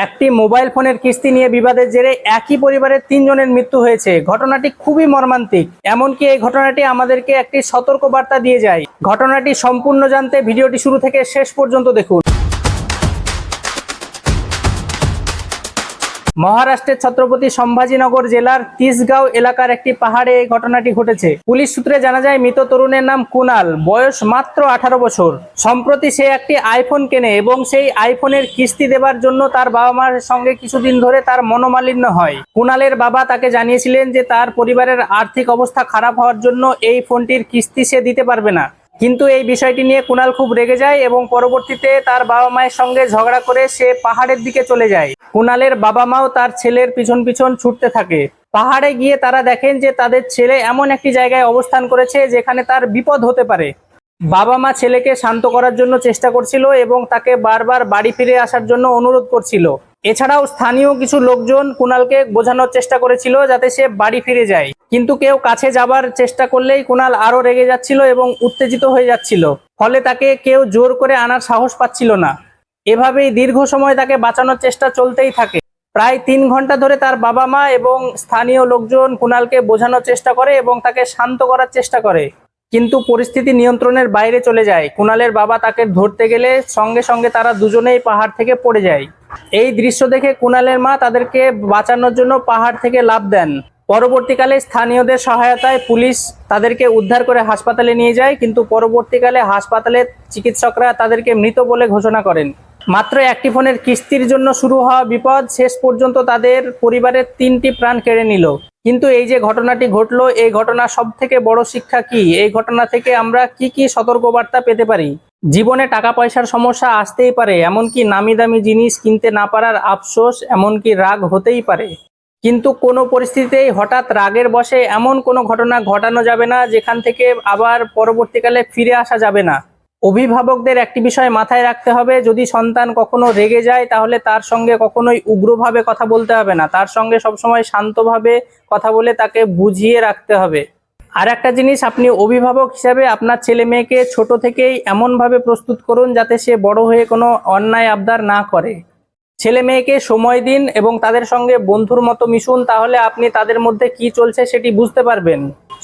একটি মোবাইল ফোনের কিস্তি নিয়ে বিবাদের জেরে একই পরিবারের 3 জনের মৃত্যু হয়েছে। ঘটনাটি খুবই মর্মান্তিক। এমনকি এই ঘটনাটি আমাদেরকে একটি সতর্ক বার্তা দিয়ে যায়। ঘটনাটি সম্পূর্ণ জানতে ভিডিওটি শুরু থেকে শেষ পর্যন্ত দেখুন। মহারাষ্ট্রের ছত্রপতি সম্ভাজিনগর জেলার তিসগাঁও এলাকার একটি পাহাড়ে এই ঘটনাটি ঘটেছে। পুলিশ সূত্রে জানা যায় মৃত তরুণের নাম কুনাল, বয়স মাত্র 18 বছর। সম্প্রতি সে একটি আইফোন কেনে এবং সেই আইফোনের কিস্তি দেবার জন্য তার বাবা মার সঙ্গে কিছুদিন ধরে তার মনোমালিন্য হয়। কুনালের বাবা তাকে জানিয়েছিলেন যে তার পরিবারের আর্থিক অবস্থা খারাপ হওয়ার জন্য এই ফোনটির কিস্তি সে দিতে পারবে না। কিন্তু এই বিষয়টি নিয়ে কুনাল খুব রেগে যায় এবং পরবর্তীতে তার বাবা মায়ের সঙ্গে ঝগড়া করে সে পাহাড়ের দিকে চলে যায়। কুনালের বাবা মাও তার ছেলের পিছন পিছন ছুটতে থাকে। পাহাড়ে গিয়ে তারা দেখেন যে তাদের ছেলে এমন একটি জায়গায় অবস্থান করেছে যেখানে তার বিপদ হতে পারে। বাবা মা ছেলেকে শান্ত করার জন্য চেষ্টা করছিল এবং তাকে বারবার বাড়ি ফিরে আসার জন্য অনুরোধ করছিল। এছাড়াও স্থানীয় কিছু লোকজন কুনালকে বোঝানোর চেষ্টা করেছিল যাতে সে বাড়ি ফিরে যায়, কিন্তু কেউ কাছে যাবার চেষ্টা করলেই কুনাল আরো রেগে যাচ্ছিল এবং উত্তেজিত হয়ে যাচ্ছিল। ফলে তাকে কেউ জোর করে আনার সাহস পাচ্ছিল না। এভাবেই দীর্ঘ সময় তাকে বাঁচানোর চেষ্টা চলতেই থাকে। প্রায় 3 ঘন্টা ধরে তার বাবা মা এবং স্থানীয় লোকজন কুনালকে বোঝানোর চেষ্টা করে এবং তাকে শান্ত করার চেষ্টা করে, কিন্তু পরিস্থিতি নিয়ন্ত্রণের বাইরে চলে যায়। কুনালের বাবা তাকে ধরতে গেলে সঙ্গে সঙ্গে তারা দুজনেই পাহাড় থেকে পড়ে যায়। এই দৃশ্য দেখে কুনালের মা তাদেরকে বাঁচানোর জন্য পাহাড় থেকে লাফ দেন। পরবর্তীকালে স্থানীয়দের সহায়তায় পুলিশ তাদেরকে উদ্ধার করে হাসপাতালে নিয়ে যায়, কিন্তু পরবর্তীকালে হাসপাতালের চিকিৎসকরা তাদেরকে মৃত বলে ঘোষণা করেন। মাত্র একটি ফোনের কিস্তির জন্য শুরু হওয়া বিপদ শেষ পর্যন্ত তাদের পরিবারের 3টি প্রাণ কেড়ে নিল। কিন্তু এই যে ঘটনাটি ঘটলো, এই ঘটনা সব থেকে বড় শিক্ষা কি? এই ঘটনা থেকে আমরা কি সতর্কবার্তা পেতে পারি? জীবনে টাকা পয়সার সমস্যা আসতেই পারে, এমনকি নামি দামি জিনিস কিনতে না পারার আফসোস, এমনকি রাগ হতেই পারে। কিন্তু কোনো পরিস্থিতিতেই হঠাৎ রাগের বশে এমন কোনো ঘটনা ঘটানো যাবে না যেখান থেকে আবার পরবর্তীকালে ফিরে আসা যাবে না। অভিভাবকদের একটি বিষয় মাথায় রাখতে হবে, যদি সন্তান কখনো রেগে যায় তাহলে তার সঙ্গে কখনোই উগ্রভাবে কথা বলতে হবে না। তার সঙ্গে সবসময় শান্তভাবে কথা বলে তাকে বুঝিয়ে রাখতে হবে। আর একটা জিনিস, আপনি অভিভাবক হিসাবে আপনার ছেলে মেয়েকে ছোট থেকেই এমনভাবে প্রস্তুত করুন যাতে সে বড় হয়ে কোনো অন্যায় আবদার না করে। ছেলে মেয়েকে সময় দিন এবং তাদের সঙ্গে বন্ধুর মতো মিশুন, তাহলে আপনি তাদের মধ্যে কি চলছে সেটি বুঝতে পারবেন।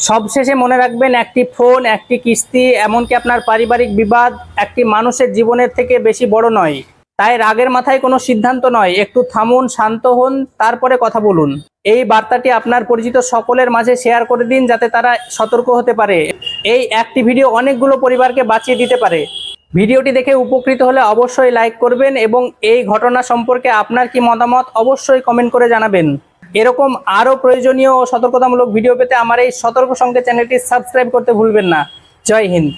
সবশেষে মনে রাখবেন, একটি ফোন, একটি কিস্তি, এমনকি আপনার পারিবারিক বিবাদ একটি মানুষের জীবনের থেকে বেশি বড় নয়। তাই রাগের মাথায় কোনো সিদ্ধান্ত নয়, একটু থামুন, শান্ত হন, তারপরে কথা বলুন। এই বার্তাটি আপনার পরিচিত সকলের মাঝে শেয়ার করে দিন যাতে তারা সতর্ক হতে পারে। এই একটি ভিডিও অনেকগুলো পরিবারকে বাঁচিয়ে দিতে পারে। ভিডিওটি দেখে উপকৃত হলে অবশ্যই লাইক করবেন এবং এই ঘটনা সম্পর্কে আপনার কি মতামত অবশ্যই কমেন্ট করে জানাবেন। এরকম আরও প্রয়োজনীয় ও সতর্কতামূলক ভিডিও পেতে আমার এই সতর্ক সংকেত চ্যানেলটি সাবস্ক্রাইব করতে ভুলবেন না। জয় হিন্দ।